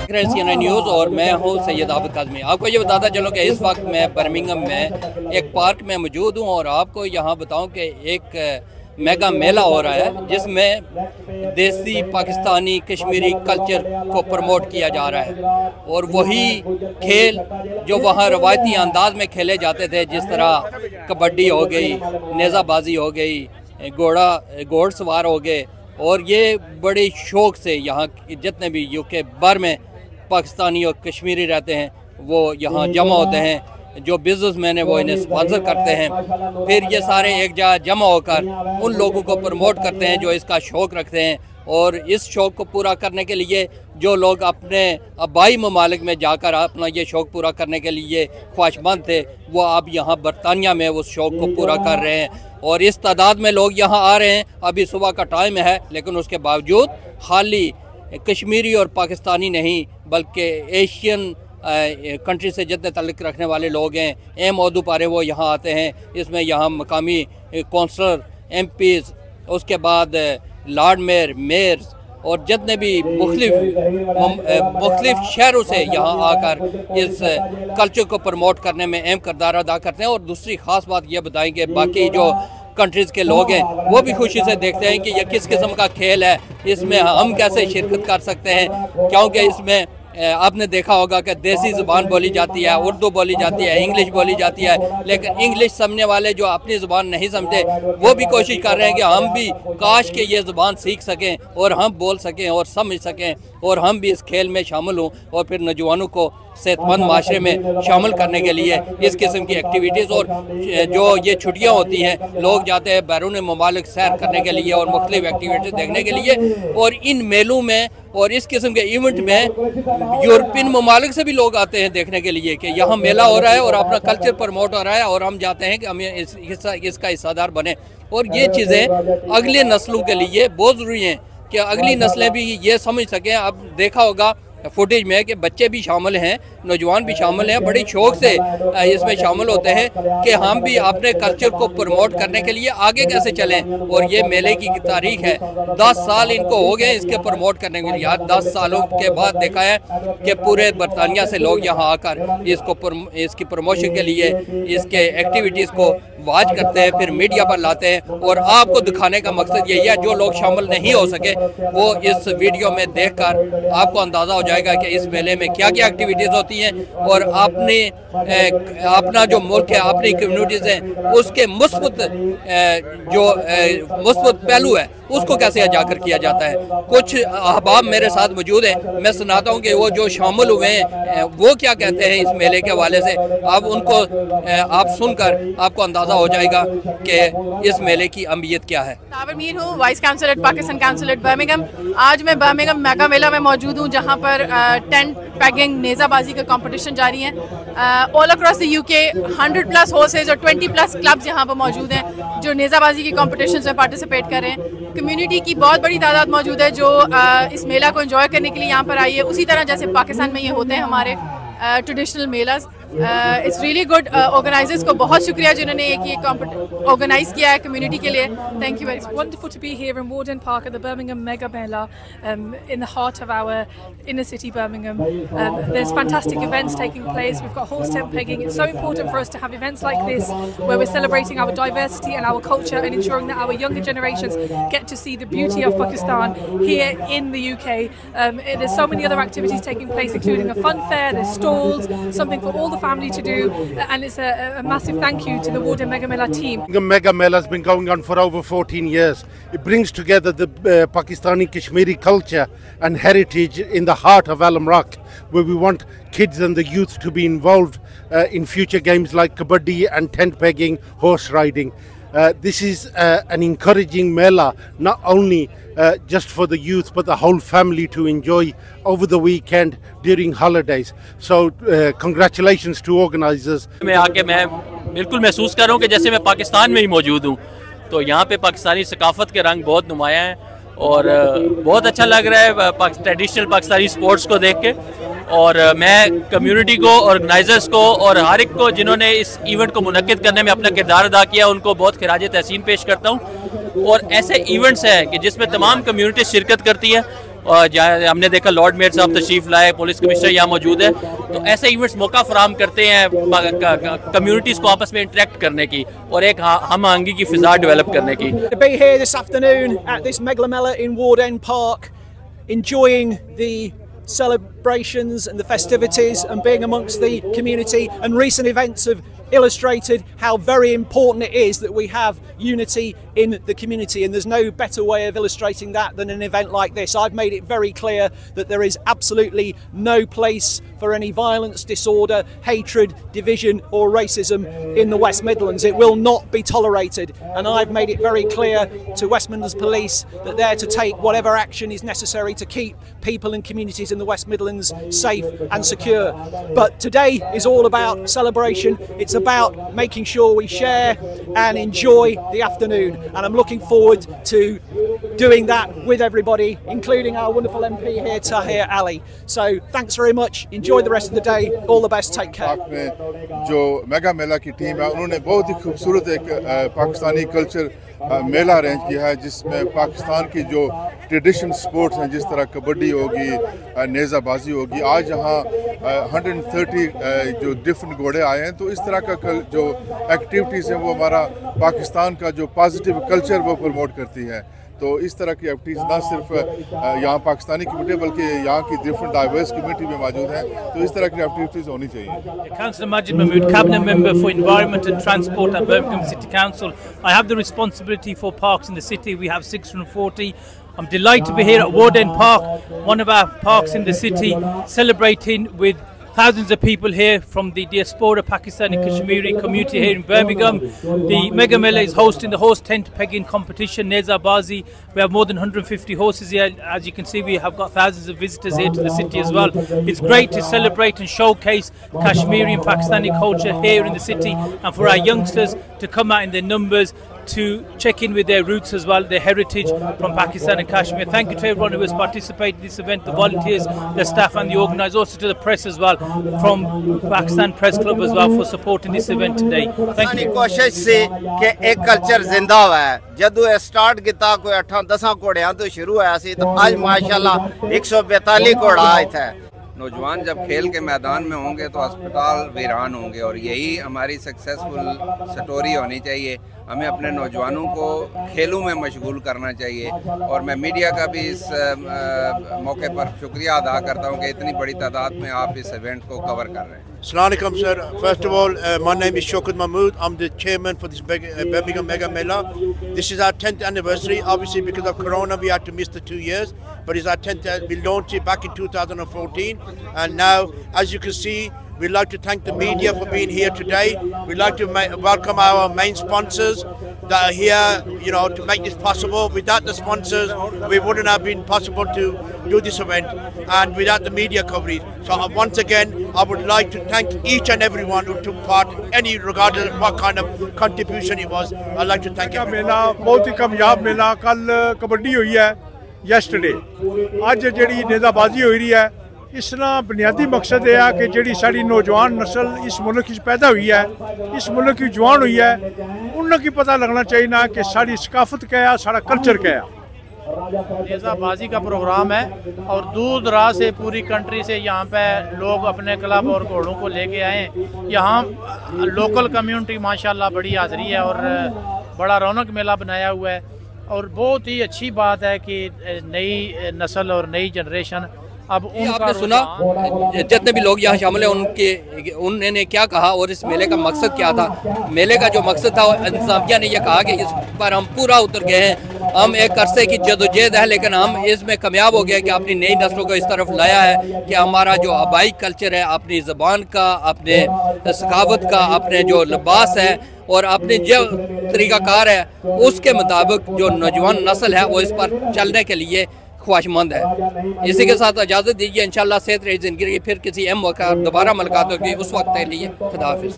CNN news और मैं हूँ सैयद आबिद काज़मी। आपको ये बताता चलूँ कि इस वक्त मैं बर्मिंघम में एक पार्क में मौजूद हूँ और आपको यहाँ बताऊँ कि एक मेगा मेला हो रहा है जिसमें देसी पाकिस्तानी कश्मीरी कल्चर को प्रमोट किया जा रहा है और वही खेल जो वहाँ रवायती अंदाज में खेले जाते थे, जिस तरह कबड्डी हो गई, नेज़ाबाजी हो गई, घोड़सवार हो गए, और ये बड़े शौक़ से यहाँ जितने भी यूके भर में पाकिस्तानी और कश्मीरी रहते हैं वो यहाँ जमा होते हैं। जो बिजनेसमैन है वो इन्हें स्पॉन्सर करते हैं, फिर ये सारे एक जगह जमा होकर उन लोगों को प्रमोट करते हैं जो इसका शौक़ रखते हैं। और इस शौक़ को पूरा करने के लिए जो लोग अपने आबाई ममालिक में जाकर अपना ये शौक़ पूरा करने के लिए ख्वाहिशमंद थे, वो अब यहाँ बरतानिया में उस शौक़ को पूरा कर रहे हैं और इस तादाद में लोग यहाँ आ रहे हैं। अभी सुबह का टाइम है, लेकिन उसके बावजूद खाली कश्मीरी और पाकिस्तानी नहीं बल्कि एशियन कंट्री से जितने ताल्लुक़ रखने वाले लोग हैं, एम ओहदों पर वो यहाँ आते हैं। इसमें यहाँ मकामी कौंसलर, MPs, उसके बाद लॉर्ड मेयर और जितने भी मुख्तलिफ शहरों से यहाँ आकर इस कल्चर को प्रमोट करने में अहम किरदार अदा करते हैं। और दूसरी ख़ास बात यह बताएंगे, बाकी जो कंट्रीज़ के लोग हैं वो भी खुशी से देखते हैं कि यह किस किस्म का खेल है, इसमें हम कैसे शिरकत कर सकते हैं, क्योंकि इसमें आपने देखा होगा कि देसी ज़ुबान बोली जाती है, उर्दू बोली जाती है, इंग्लिश बोली जाती है, लेकिन इंग्लिश समझने वाले जो अपनी ज़ुबान नहीं समझते वो भी कोशिश कर रहे हैं कि हम भी काश के ये ज़ुबान सीख सकें और हम बोल सकें और समझ सकें और हम भी इस खेल में शामिल हों और फिर नौजवानों को सेहतमंद माशरे में शामिल करने के लिए इस किस्म की एक्टिविटीज़। और जो ये छुट्टियाँ होती हैं, लोग जाते हैं बैरून ममालिक सैर करने के लिए और मुख्तलिफ एक्टिविटीज़ देखने के लिए, और इन मेलों में और इस किस्म के इवेंट में यूरोपियन ममालिक से भी लोग आते हैं देखने के लिए कि यहाँ मेला हो रहा है और अपना कल्चर प्रमोट हो रहा है और हम चाहते हैं कि हम इसका हिस्सेदार बने। और ये चीज़ें अगली नस्लों के लिए बहुत ज़रूरी हैं कि अगली नस्लें भी ये समझ सकें। अब देखा होगा फुटेज में कि बच्चे भी शामिल हैं, नौजवान भी शामिल हैं, बड़े शौक़ से इसमें शामिल होते हैं कि हम भी अपने कल्चर को प्रमोट करने के लिए आगे कैसे चलें। और ये मेले की तारीख है, 10 साल इनको हो गए इसके प्रमोट करने के लिए। 10 सालों के बाद देखा है कि पूरे बरतानिया से लोग यहाँ आकर इसकी प्रमोशन के लिए इसके एक्टिविटीज़ को वाच करते हैं, फिर मीडिया पर लाते हैं। और आपको दिखाने का मकसद यही है, जो लोग शामिल नहीं हो सके वो इस वीडियो में देखकर आपको अंदाज़ा हो जाएगा कि इस मेले में क्या क्या एक्टिविटीज़ होती हैं और अपना जो मुल्क है, अपनी कम्युनिटीज़ हैं, उसके मुस्बत पहलू है उसको कैसे उजागर किया जाता है। कुछ अहबाब मेरे साथ मौजूद हैं, मैं सुनाता हूँ कि वो जो शामिल हुए हैं वो क्या कहते हैं इस मेले के हवाले से। अब उनको आप सुनकर आपको अंदाज़ा हो जाएगा कि इस मेले की अहमियत क्या है। साबर मीर हूँ, vice council at Pakistan council at Birmingham. आज मैं बर्मिंघम मेगा मेला में मौजूद हूँ जहाँ पर टेंट पैगिंग, नेज़ाबाजी का कंपटीशन जारी है। All across the UK 100+ horse's और 20+ क्लब्स यहाँ पर मौजूद हैं जो नेज़ाबाजी के कंपटीशन में पार्टिसिपेट कर रहे हैं। कम्युनिटी की बहुत बड़ी तादाद मौजूद है जो इस मेला को एंजॉय करने के लिए यहाँ पर आई है, उसी तरह जैसे पाकिस्तान में ये होते हैं हमारे traditional melas. It's really good. Organisers को बहुत शुक्रिया जिन्होंने ये ऑर्गेनाइज किया है कम्युनिटी के लिए। Thank you very much. Wonderful to be here in Warden Park at the Birmingham Mega Mela in the heart of our inner city Birmingham. There's fantastic events taking place. We've got horse tent pegging. It's so important for us to have events like this where we're celebrating our diversity and our culture and ensuring that our younger generations get to see the beauty of Pakistan here in the UK. There's so many other activities taking place, including a fun fair, there's stalls, something for all the family to do, and it's a massive thank you to the Warden Mega Mela team. The Mega Mela has been going on for over 14 years. It brings together the Pakistani Kashmiri culture and heritage in the heart of Alam Rock, where we want kids and the youth to be involved in future games like kabaddi and tent pegging, horse riding. This is an encouraging mela, not only just for the youth but the whole family to enjoy over the weekend during holidays. So congratulations to organisers. मैं आके मैं बिल्कुल महसूस कर रहा हूँ कि जैसे मैं पाकिस्तान में ही मौजूद हूँ। तो यहाँ पे पाकिस्तानी सकाफत के रंग बहुत नुमाया हैं और बहुत अच्छा लग रहा है ट्रेडिशनल पाकिस्तानी स्पोर्ट्स को देख के। और मैं कम्युनिटी को, ऑर्गेनाइजर्स को और हर एक को जिन्होंने इस इवेंट को मुनक्किद करने में अपना किरदार अदा किया उनको बहुत खिराज तहसीन पेश करता हूँ। और ऐसे इवेंट्स हैं कि जिसमें तमाम कम्युनिटी शिरकत करती है और जहाँ हमने देखा लॉर्ड मेयर साहब तशरीफ लाए, पुलिस कमिश्नर यहाँ मौजूद है, तो ऐसे इवेंट्स मौका फराहम करते हैं कम्युनिटीज़ को आपस में इंटरेक्ट करने की और एक हम आहंगी की फिजा डेवलप करने की। To be here this afternoon at this Megalamela in Ward End Park, enjoying the celebrations and the festivities and being amongst the community, and recent events have illustrated how very important it is that we have unity in the community, and there's no better way of illustrating that than an event like this. I've made it very clear that there is absolutely no place for any violence, disorder, hatred, division or racism in the West Midlands. It will not be tolerated, and I've made it very clear to West Midlands Police that they're to take whatever action is necessary to keep people and communities in the West Midlands safe and secure. But today is all about celebration. It's about making sure we share and enjoy the afternoon, and I'm looking forward to doing that with everybody, including our wonderful MP here, Tahir Ali. So thanks very much, enjoy the rest of the day, all the best, take care. जो mega मेला की team है उन्होंने बहुत ही खूबसूरत एक Pakistani culture मेला arrange किया है, जिसमें पाकिस्तान की जो ट्रेडिशनल स्पोर्ट्स हैं, जिस तरह कबड्डी होगी, नेज़ाबाजी होगी, आज यहाँ 130 जो डिफरेंट घोड़े आए हैं, तो इस तरह का जो एक्टिविटीज़ हैं वो हमारा पाकिस्तान का जो पॉजिटिव कल्चर वो प्रमोट करती है। तो इस तरह की एक्टिविटीज़ ना सिर्फ यहाँ पाकिस्तानी कम्युनिटी बल्कि यहाँ की डिफरेंट डाइवर्स कम्युनिटी में मौजूद हैं, तो इस तरह की एक्टिविटीज़ होनी चाहिए। Councillor Majid Mahmood, Cabinet Member for Environment and Transport at Birmingham City Council. I have the responsibility for parks in the city. We have 640. I'm delighted to be here at Ward End Park, one of our parks in the city, celebrating with thousands of people here from the diaspora Pakistani Kashmiri community here in Birmingham. The Mega Mela is hosting the horse tent pegging competition, Nezabazi. We have more than 150 horses here. As you can see, we have got thousands of visitors here to the city as well. It's great to celebrate and showcase Kashmiri and Pakistani culture here in the city, and for our youngsters to come out in their numbers to check in with their roots as well, their heritage from Pakistan and Kashmir. Thank you to everyone who has participated in this event, the volunteers, the staff and the organisers, also to the press as well, from Pakistan Press Club as well, for supporting this event today. Thank you. कोशिश से कि एक culture जिंदा हुआ है, जदों start किया कोई 8-10 घोड़ियां तो शुरू होया सी, तो आज माशाल्लाह 142 घोड़ा आए थे। नौजवान जब खेल के मैदान में होंगे तो अस्पताल वीरान होंगे, और यही हमारी सक्सेसफुल स्टोरी होनी चाहिए। हमें अपने नौजवानों को खेलों में मशगूल करना चाहिए, और मैं मीडिया का भी इस मौके पर शुक्रिया अदा करता हूं कि इतनी बड़ी तादाद में आप इस इवेंट को कवर कर रहे हैं। Assalamu alaikum, sir. First of all, my name is Shaukat Mahmood. I'm the chairman for this Birmingham Mega Mela. This is our 10th anniversary. Obviously, because of Corona, we had to miss the 2 years. But it's our 10th. We launched it back in 2014, and now, as you can see, we'd like to thank the media for being here today. We'd like to welcome our main sponsors that are here, you know, to make this possible. Without the sponsors, we wouldn't have been possible to do this event, and without the media coverage. So once again, I would like to thank each and everyone who took part, any regardless of what kind of contribution it was. I'd like to thank everyone. मेला बहुत ही कामयाब मेला, कल कबड्डी हुई है, yesterday, आज जिहड़ी नेज़ाबाजी हो रही है, इसका बुनियादी मकसद यह है कि जिहड़ी साडी नौजवान नस्ल इस मुल्क में पैदा हुई है, इस मुल्क की जवान हुई है, उन्हें पता लगना चाहिए ना कि साडी सकाफत क्या है, साडा कल्चर क्या है। नेज़ाबाजी का प्रोग्राम है और दूर दराज से पूरी कंट्री से यहाँ पे लोग अपने क्लब और घोड़ों को लेके आए। यहाँ लोकल कम्युनिटी माशाल्लाह बड़ी हाज़िरी है और बड़ा रौनक मेला बनाया हुआ है, और बहुत ही अच्छी बात है कि नई नस्ल और नई जनरेशन अब आपने सुना जितने भी लोग यहाँ शामिल हैं उन्होंने क्या कहा और इस मेले का मकसद क्या था। मेले का जो मकसद था, इंतजामिया ने यह कहा कि इस पर हम पूरा उतर गए हैं, हम एक अरसे की जदोजहद है लेकिन हम इसमें कामयाब हो गए कि अपनी नई नस्लों को इस तरफ लाया है कि हमारा जो आबाई कल्चर है, अपनी ज़बान का, अपने सकावत का, अपने जो लिबास है और अपने जो तरीक़ाकार है, उसके मुताबिक जो नौजवान नस्ल है वो इस पर चलने के लिए ख्वाहिशमंद है। इसी के साथ इजाज़त दीजिए, इंशाल्लाह सेहत रही ज़िंदगी, फिर किसी अहम मौका दोबारा मुलाकात होगी। उस वक्त के लिए खुदा हाफिज़।